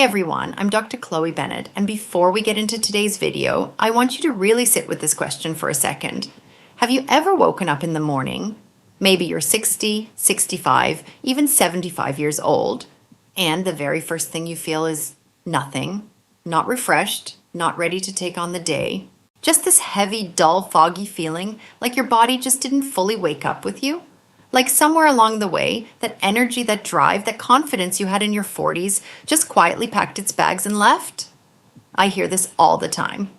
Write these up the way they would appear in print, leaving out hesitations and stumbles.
everyone, I'm Dr. Chloe Bennett, and before we get into today's video, I want you to really sit with this question for a second. Have you ever woken up in the morning, maybe you're 60, 65, even 75 years old, and the very first thing you feel is nothing, not refreshed, not ready to take on the day, just this heavy, dull, foggy feeling like your body just didn't fully wake up with you? Like somewhere along the way, that energy, that drive, that confidence you had in your 40s just quietly packed its bags and left? I hear this all the time.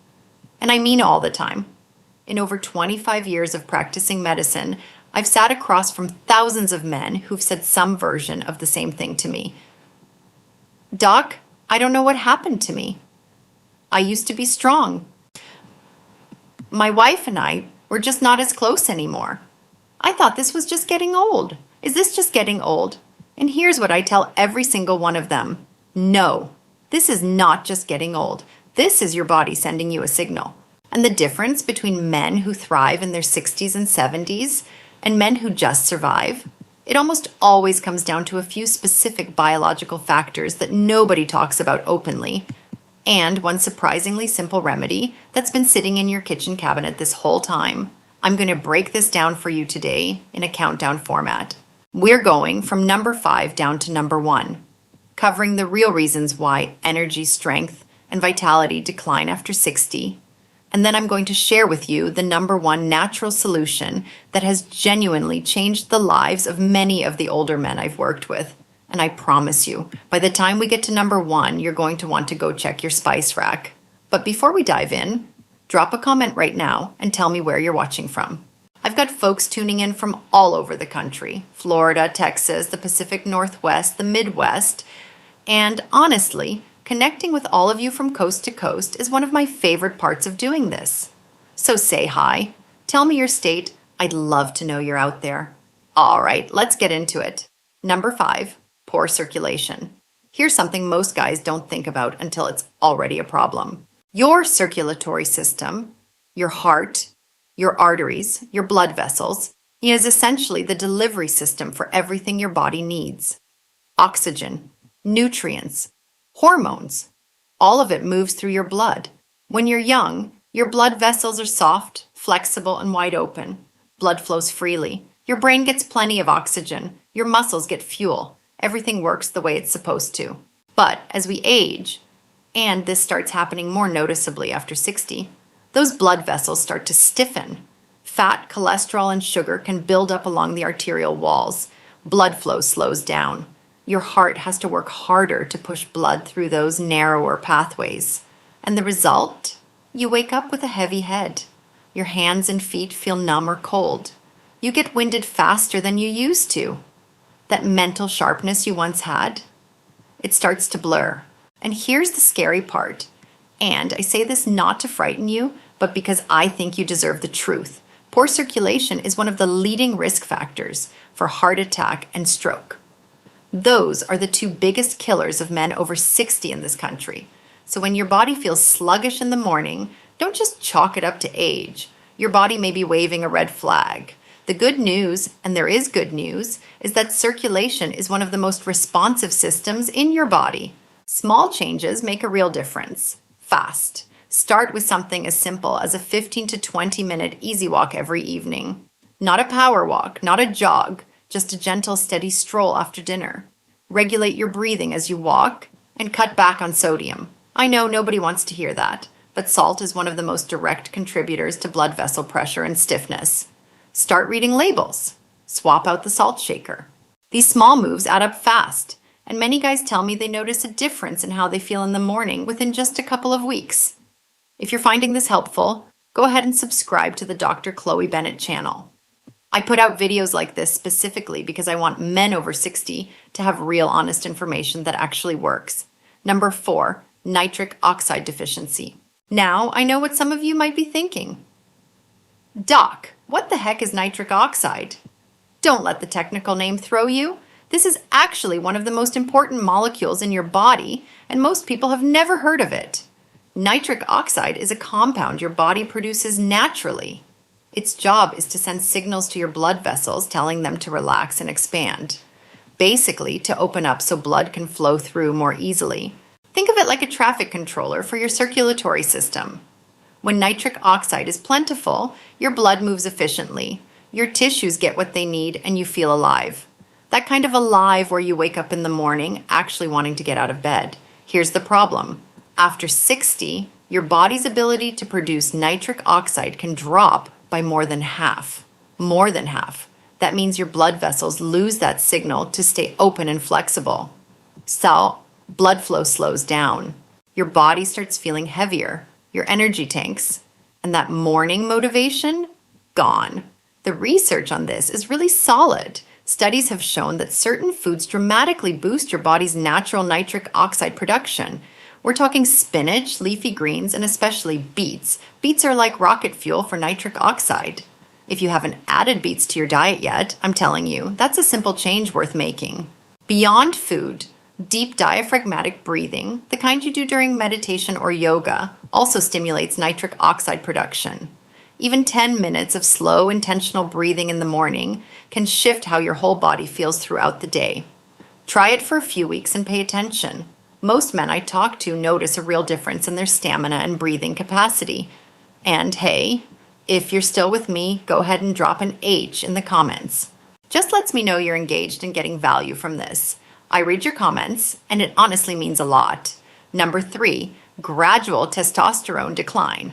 And I mean all the time. In over 25 years of practicing medicine, I've sat across from thousands of men who've said some version of the same thing to me. Doc, I don't know what happened to me. I used to be strong. My wife and I were just not as close anymore. I thought this was just getting old. Is this just getting old? And here's what I tell every single one of them. No, this is not just getting old. This is your body sending you a signal. And the difference between men who thrive in their 60s and 70s and men who just survive, it almost always comes down to a few specific biological factors that nobody talks about openly, and one surprisingly simple remedy that's been sitting in your kitchen cabinet this whole time. I'm going to break this down for you today in a countdown format. We're going from number 5 down to number 1, covering the real reasons why energy, strength, and vitality decline after 60. And then I'm going to share with you the number 1 natural solution that has genuinely changed the lives of many of the older men I've worked with. And I promise you, by the time we get to number 1, you're going to want to go check your spice rack. But before we dive in, drop a comment right now and tell me where you're watching from. I've got folks tuning in from all over the country, Florida, Texas, the Pacific Northwest, the Midwest, and honestly, connecting with all of you from coast to coast is one of my favorite parts of doing this. So say hi, tell me your state, I'd love to know you're out there. All right, let's get into it. Number 5, poor circulation. Here's something most guys don't think about until it's already a problem. Your circulatory system, your heart, your arteries, your blood vessels, is essentially the delivery system for everything your body needs. Oxygen, nutrients, hormones, all of it moves through your blood. When you're young, your blood vessels are soft, flexible, and wide open. Blood flows freely. Your brain gets plenty of oxygen. Your muscles get fuel. Everything works the way it's supposed to. But as we age, and this starts happening more noticeably after 60, those blood vessels start to stiffen. Fat, cholesterol, and sugar can build up along the arterial walls. Blood flow slows down. Your heart has to work harder to push blood through those narrower pathways. And the result? You wake up with a heavy head. Your hands and feet feel numb or cold. You get winded faster than you used to. That mental sharpness you once had, it starts to blur. And here's the scary part, and I say this not to frighten you, but because I think you deserve the truth. Poor circulation is one of the leading risk factors for heart attack and stroke. Those are the 2 biggest killers of men over 60 in this country. So when your body feels sluggish in the morning, don't just chalk it up to age. Your body may be waving a red flag. The good news, and there is good news, is that circulation is one of the most responsive systems in your body. Small changes make a real difference. Fast. Start with something as simple as a 15 to 20 minute easy walk every evening. Not a power walk, not a jog, just a gentle, steady stroll after dinner. Regulate your breathing as you walk and cut back on sodium. I know nobody wants to hear that, but salt is one of the most direct contributors to blood vessel pressure and stiffness. Start reading labels. Swap out the salt shaker. These small moves add up fast. And many guys tell me they notice a difference in how they feel in the morning within just a couple of weeks. If you're finding this helpful, go ahead and subscribe to the Dr. Chloe Bennett channel. I put out videos like this specifically because I want men over 60 to have real honest information that actually works. Number 4, nitric oxide deficiency. Now, I know what some of you might be thinking. Doc, what the heck is nitric oxide? Don't let the technical name throw you. This is actually one of the most important molecules in your body, and most people have never heard of it. Nitric oxide is a compound your body produces naturally. Its job is to send signals to your blood vessels telling them to relax and expand. Basically, to open up so blood can flow through more easily. Think of it like a traffic controller for your circulatory system. When nitric oxide is plentiful, your blood moves efficiently, your tissues get what they need, and you feel alive. That kind of alive where you wake up in the morning actually wanting to get out of bed. Here's the problem. After 60, your body's ability to produce nitric oxide can drop by more than half. More than half. That means your blood vessels lose that signal to stay open and flexible. So, blood flow slows down. Your body starts feeling heavier, your energy tanks, and that morning motivation, gone. The research on this is really solid. Studies have shown that certain foods dramatically boost your body's natural nitric oxide production. We're talking spinach, leafy greens, and especially beets. Beets are like rocket fuel for nitric oxide. If you haven't added beets to your diet yet, I'm telling you, that's a simple change worth making. Beyond food, deep diaphragmatic breathing, the kind you do during meditation or yoga, also stimulates nitric oxide production. Even 10 minutes of slow, intentional breathing in the morning can shift how your whole body feels throughout the day. Try it for a few weeks and pay attention. Most men I talk to notice a real difference in their stamina and breathing capacity. And hey, if you're still with me, go ahead and drop an H in the comments. Just lets me know you're engaged and getting value from this. I read your comments, and it honestly means a lot. Number 3, gradual testosterone decline.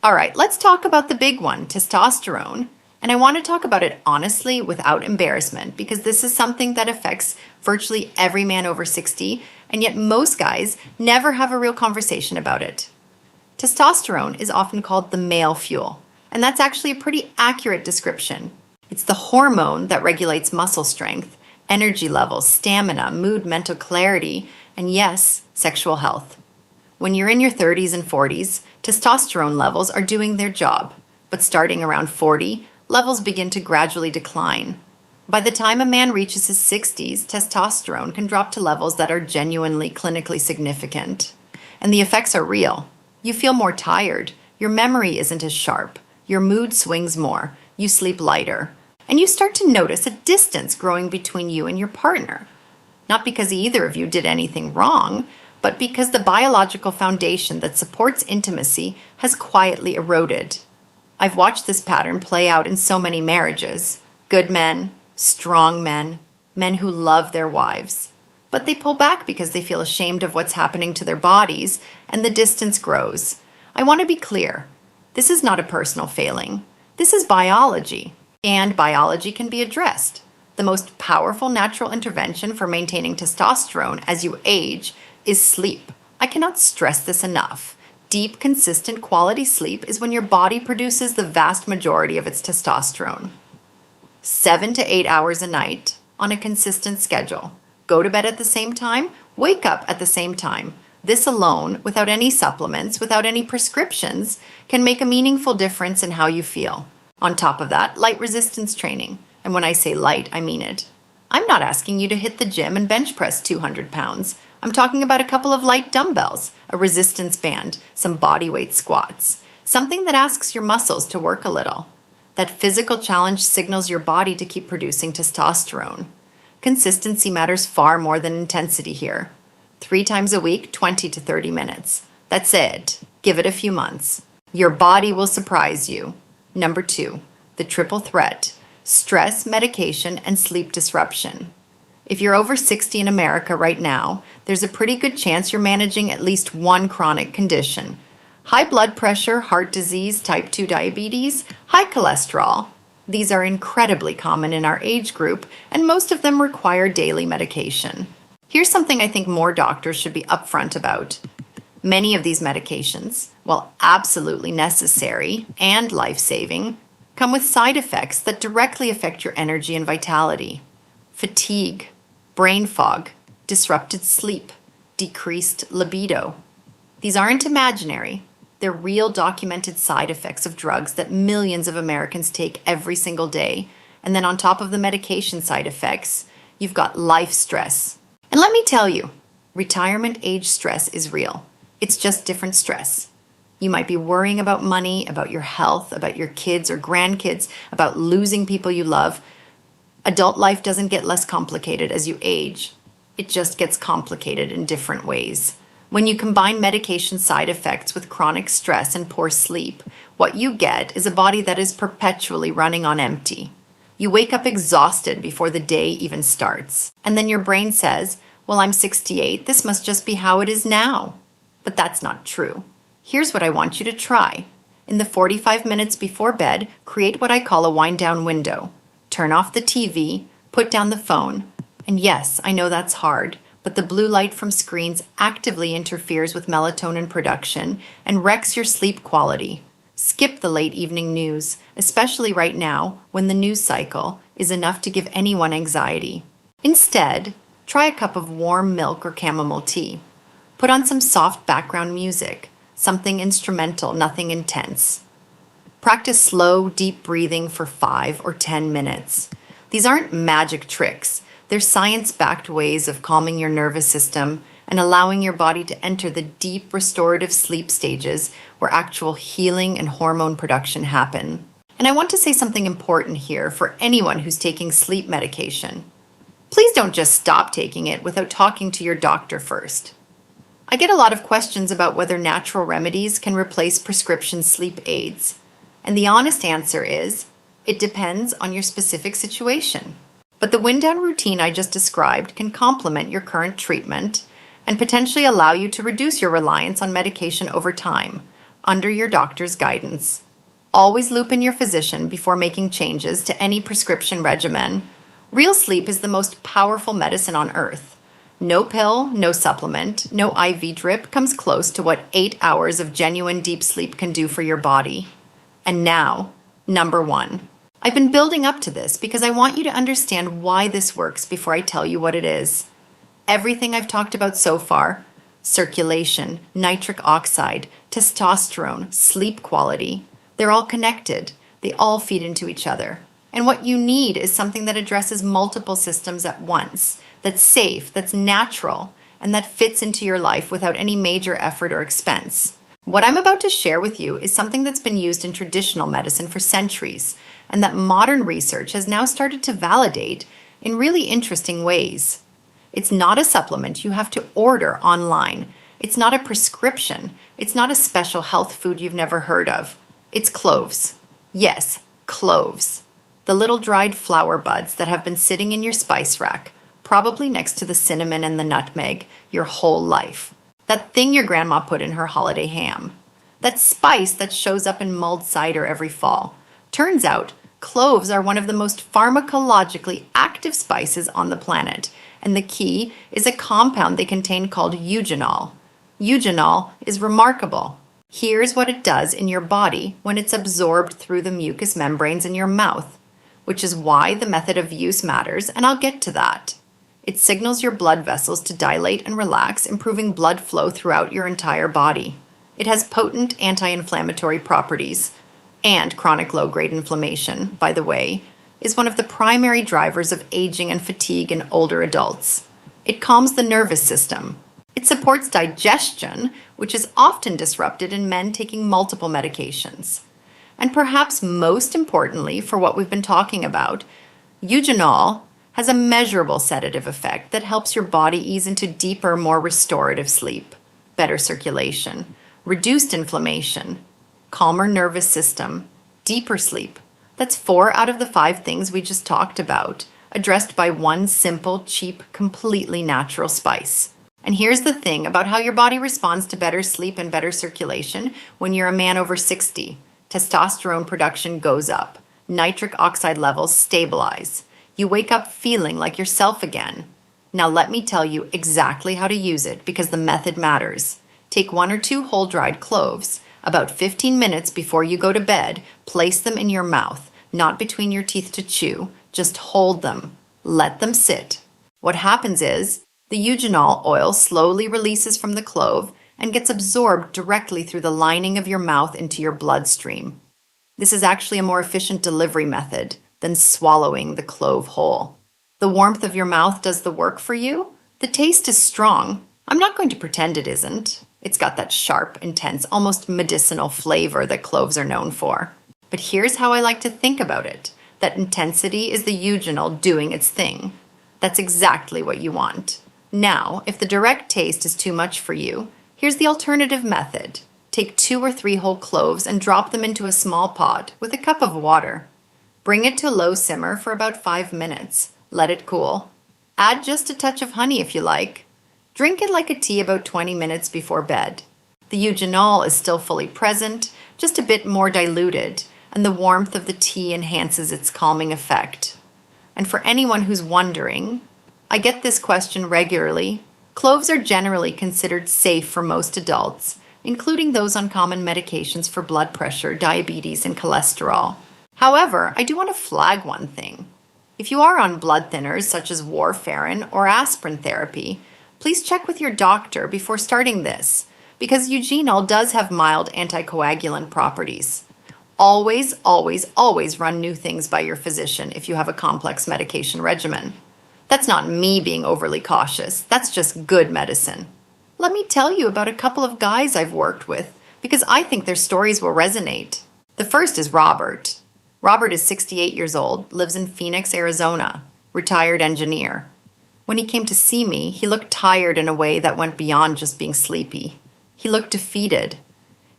All right, let's talk about the big one, testosterone. And I want to talk about it honestly without embarrassment because this is something that affects virtually every man over 60, and yet most guys never have a real conversation about it. Testosterone is often called the male fuel, and that's actually a pretty accurate description. It's the hormone that regulates muscle strength, energy levels, stamina, mood, mental clarity, and yes, sexual health. When you're in your 30s and 40s, testosterone levels are doing their job, but starting around 40, levels begin to gradually decline. By the time a man reaches his 60s, testosterone can drop to levels that are genuinely clinically significant. And the effects are real. You feel more tired, your memory isn't as sharp, your mood swings more, you sleep lighter, and you start to notice a distance growing between you and your partner. Not because either of you did anything wrong, but because the biological foundation that supports intimacy has quietly eroded. I've watched this pattern play out in so many marriages. Good men, strong men, men who love their wives. But they pull back because they feel ashamed of what's happening to their bodies, and the distance grows. I want to be clear. This is not a personal failing. This is biology, and biology can be addressed. The most powerful natural intervention for maintaining testosterone as you age is sleep. I cannot stress this enough. Deep, consistent, quality sleep is when your body produces the vast majority of its testosterone. 7 to 8 hours a night on a consistent schedule. Go to bed at the same time, wake up at the same time. This alone, without any supplements, without any prescriptions, can make a meaningful difference in how you feel. On top of that, light resistance training. And when I say light, I mean it. I'm not asking you to hit the gym and bench press 200 pounds. I'm talking about a couple of light dumbbells, a resistance band, some body weight squats. Something that asks your muscles to work a little. That physical challenge signals your body to keep producing testosterone. Consistency matters far more than intensity here. 3 times a week, 20 to 30 minutes. That's it. Give it a few months. Your body will surprise you. Number 2, the triple threat: stress, medication, and sleep disruption. If you're over 60 in America right now, there's a pretty good chance you're managing at least one chronic condition. High blood pressure, heart disease, type 2 diabetes, high cholesterol. These are incredibly common in our age group, and most of them require daily medication. Here's something I think more doctors should be upfront about. Many of these medications, while absolutely necessary and life-saving, come with side effects that directly affect your energy and vitality. Fatigue, brain fog, disrupted sleep, decreased libido. These aren't imaginary. They're real documented side effects of drugs that millions of Americans take every single day. And then on top of the medication side effects, you've got life stress. And let me tell you, retirement age stress is real. It's just different stress. You might be worrying about money, about your health, about your kids or grandkids, about losing people you love. Adult life doesn't get less complicated as you age. It just gets complicated in different ways. When you combine medication side effects with chronic stress and poor sleep, what you get is a body that is perpetually running on empty. You wake up exhausted before the day even starts. And then your brain says, well, I'm 68, this must just be how it is now. But that's not true. Here's what I want you to try. In the 45 minutes before bed, create what I call a wind down window. Turn off the TV, put down the phone. And yes, I know that's hard, but the blue light from screens actively interferes with melatonin production and wrecks your sleep quality. Skip the late evening news, especially right now when the news cycle is enough to give anyone anxiety. Instead, try a cup of warm milk or chamomile tea. Put on some soft background music, something instrumental, nothing intense. Practice slow, deep breathing for 5 or 10 minutes. These aren't magic tricks. They're science-backed ways of calming your nervous system and allowing your body to enter the deep restorative sleep stages where actual healing and hormone production happen. And I want to say something important here for anyone who's taking sleep medication. Please don't just stop taking it without talking to your doctor first. I get a lot of questions about whether natural remedies can replace prescription sleep aids. And the honest answer is, it depends on your specific situation. But the wind down routine I just described can complement your current treatment and potentially allow you to reduce your reliance on medication over time, under your doctor's guidance. Always loop in your physician before making changes to any prescription regimen. Real sleep is the most powerful medicine on earth. No pill, no supplement, no IV drip comes close to what 8 hours of genuine deep sleep can do for your body. And now, number 1. I've been building up to this because I want you to understand why this works before I tell you what it is. Everything I've talked about so far, circulation, nitric oxide, testosterone, sleep quality, they're all connected. They all feed into each other. And what you need is something that addresses multiple systems at once, that's safe, that's natural, and that fits into your life without any major effort or expense. What I'm about to share with you is something that's been used in traditional medicine for centuries, and that modern research has now started to validate in really interesting ways. It's not a supplement you have to order online. It's not a prescription. It's not a special health food you've never heard of. It's cloves. Yes, cloves. The little dried flower buds that have been sitting in your spice rack, probably next to the cinnamon and the nutmeg, your whole life. That thing your grandma put in her holiday ham. That spice that shows up in mulled cider every fall. Turns out, cloves are one of the most pharmacologically active spices on the planet, and the key is a compound they contain called eugenol. Eugenol is remarkable. Here's what it does in your body when it's absorbed through the mucous membranes in your mouth, which is why the method of use matters, and I'll get to that. It signals your blood vessels to dilate and relax, improving blood flow throughout your entire body. It has potent anti-inflammatory properties, and chronic low-grade inflammation, by the way, is one of the primary drivers of aging and fatigue in older adults. It calms the nervous system. It supports digestion, which is often disrupted in men taking multiple medications. And perhaps most importantly for what we've been talking about, eugenol has a measurable sedative effect that helps your body ease into deeper, more restorative sleep, better circulation, reduced inflammation, calmer nervous system, deeper sleep. That's 4 out of the 5 things we just talked about, addressed by one simple, cheap, completely natural spice. And here's the thing about how your body responds to better sleep and better circulation when you're a man over 60. Testosterone production goes up. Nitric oxide levels stabilize. You wake up feeling like yourself again. Now let me tell you exactly how to use it because the method matters. Take 1 or 2 whole dried cloves. About 15 minutes before you go to bed, place them in your mouth, not between your teeth to chew. Just hold them. Let them sit. What happens is, the eugenol oil slowly releases from the clove and gets absorbed directly through the lining of your mouth into your bloodstream. This is actually a more efficient delivery method than swallowing the clove whole. The warmth of your mouth does the work for you. The taste is strong. I'm not going to pretend it isn't. It's got that sharp, intense, almost medicinal flavor that cloves are known for. But here's how I like to think about it. That intensity is the eugenol doing its thing. That's exactly what you want. Now, if the direct taste is too much for you, Here's the alternative method. Take 2 or 3 whole cloves and drop them into a small pot with a cup of water. Bring it to a low simmer for about 5 minutes. Let it cool. Add just a touch of honey if you like. Drink it like a tea about 20 minutes before bed. The eugenol is still fully present, just a bit more diluted, and the warmth of the tea enhances its calming effect. And for anyone who's wondering, I get this question regularly. Cloves are generally considered safe for most adults, including those on common medications for blood pressure, diabetes, and cholesterol. However, I do want to flag one thing. If you are on blood thinners such as warfarin or aspirin therapy, please check with your doctor before starting this, because eugenol does have mild anticoagulant properties. Always, always, always run new things by your physician if you have a complex medication regimen. That's not me being overly cautious, that's just good medicine. Let me tell you about a couple of guys I've worked with, because I think their stories will resonate. The first is Robert. Robert is 68 years old, lives in Phoenix, Arizona, retired engineer. When he came to see me, he looked tired in a way that went beyond just being sleepy. He looked defeated.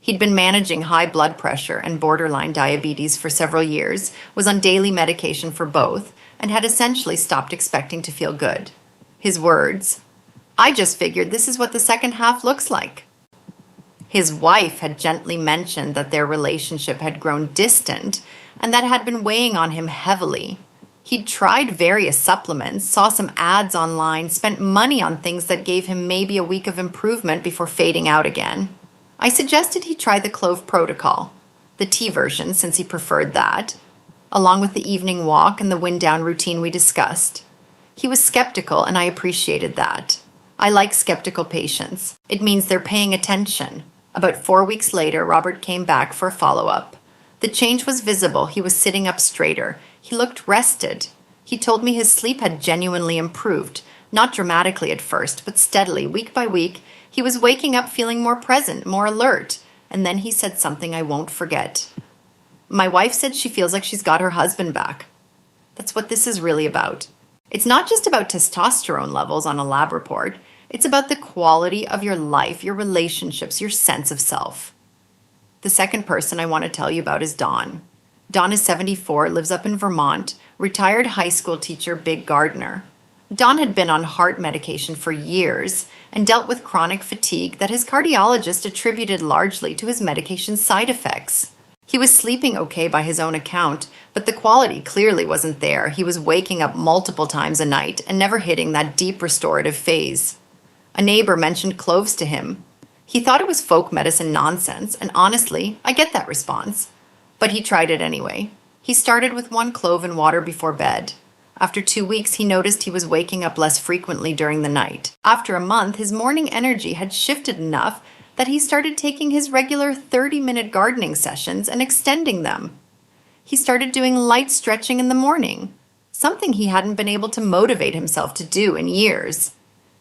He'd been managing high blood pressure and borderline diabetes for several years, was on daily medication for both, and had essentially stopped expecting to feel good. His words, "I just figured this is what the second half looks like." His wife had gently mentioned that their relationship had grown distant and that had been weighing on him heavily. He'd tried various supplements, saw some ads online, spent money on things that gave him maybe a week of improvement before fading out again. I suggested he try the clove protocol, the tea version since he preferred that, along with the evening walk and the wind down routine we discussed. He was skeptical, and I appreciated that. I like skeptical patients. It means they're paying attention. About 4 weeks later, Robert came back for a follow-up. The change was visible. He was sitting up straighter. He looked rested. He told me his sleep had genuinely improved, not dramatically at first, but steadily, week by week. He was waking up feeling more present, more alert. And then he said something I won't forget. "My wife said she feels like she's got her husband back." That's what this is really about. It's not just about testosterone levels on a lab report. It's about the quality of your life, your relationships, your sense of self. The second person I want to tell you about is Dawn. Dawn is 74, lives up in Vermont, retired high school teacher, big gardener. Dawn had been on heart medication for years and dealt with chronic fatigue that his cardiologist attributed largely to his medication's side effects. He was sleeping okay by his own account, but the quality clearly wasn't there. He was waking up multiple times a night and never hitting that deep restorative phase. A neighbor mentioned cloves to him. He thought it was folk medicine nonsense, and honestly, I get that response. But he tried it anyway. He started with 1 clove in water before bed. After 2 weeks, he noticed he was waking up less frequently during the night. After a month, his morning energy had shifted enough that he started taking his regular 30-minute gardening sessions and extending them. He started doing light stretching in the morning, something he hadn't been able to motivate himself to do in years.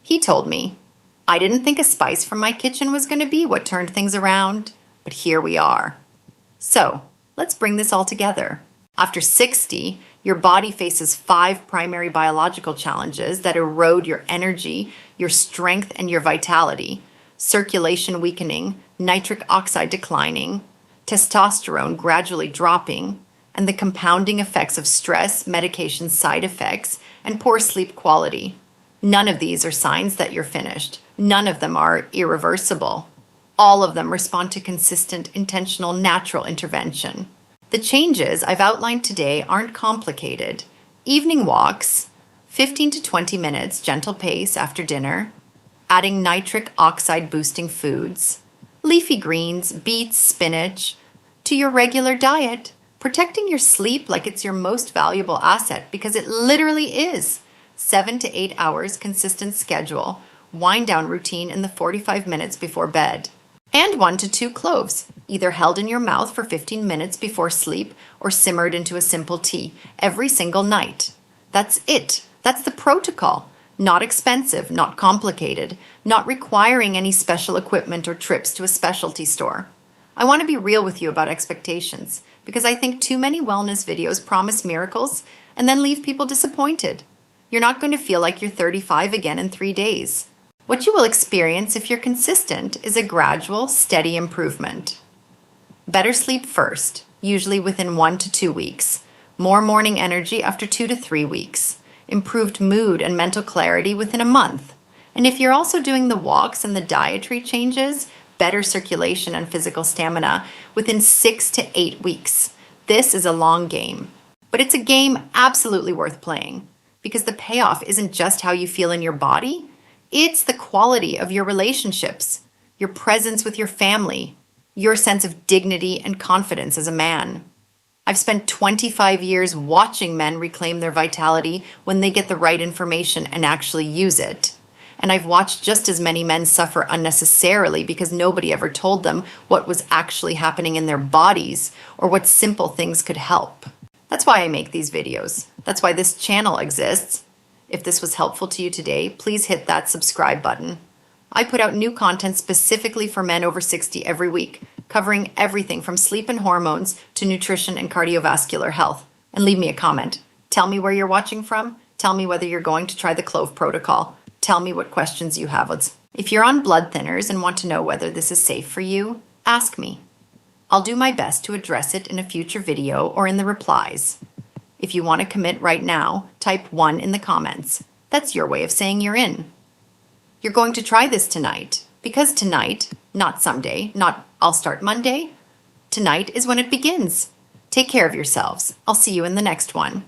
He told me, "I didn't think a spice from my kitchen was going to be what turned things around, but here we are." So, let's bring this all together. After 60, your body faces 5 primary biological challenges that erode your energy, your strength, and your vitality. Circulation weakening, nitric oxide declining, testosterone gradually dropping, and the compounding effects of stress, medication side effects, and poor sleep quality. None of these are signs that you're finished. None of them are irreversible. All of them respond to consistent, intentional, natural intervention. The changes I've outlined today aren't complicated. Evening walks, 15 to 20 minutes, gentle pace after dinner, adding nitric oxide boosting foods, leafy greens, beets, spinach, to your regular diet, protecting your sleep like it's your most valuable asset because it literally is. 7 to 8 hours consistent schedule, wind down routine in the 45 minutes before bed, and 1 to 2 cloves, either held in your mouth for 15 minutes before sleep or simmered into a simple tea every single night. That's it. That's the protocol. Not expensive, not complicated, not requiring any special equipment or trips to a specialty store. I want to be real with you about expectations because I think too many wellness videos promise miracles and then leave people disappointed. You're not going to feel like you're 35 again in 3 days. What you will experience if you're consistent is a gradual, steady improvement. Better sleep first, usually within 1 to 2 weeks. More morning energy after 2 to 3 weeks. Improved mood and mental clarity within a month. And if you're also doing the walks and the dietary changes, better circulation and physical stamina within 6 to 8 weeks. This is a long game, but it's a game absolutely worth playing because the payoff isn't just how you feel in your body, it's the quality of your relationships, your presence with your family, your sense of dignity and confidence as a man. I've spent 25 years watching men reclaim their vitality when they get the right information and actually use it. And I've watched just as many men suffer unnecessarily because nobody ever told them what was actually happening in their bodies or what simple things could help. That's why I make these videos. That's why this channel exists. If this was helpful to you today, please hit that subscribe button. I put out new content specifically for men over 60 every week, covering everything from sleep and hormones to nutrition and cardiovascular health. And leave me a comment. Tell me where you're watching from. Tell me whether you're going to try the clove protocol. Tell me what questions you have. If you're on blood thinners and want to know whether this is safe for you, ask me. I'll do my best to address it in a future video or in the replies. If you want to commit right now, type 1 in the comments. That's your way of saying you're in. You're going to try this tonight, because tonight, not someday, not I'll start Monday, tonight is when it begins. Take care of yourselves. I'll see you in the next one.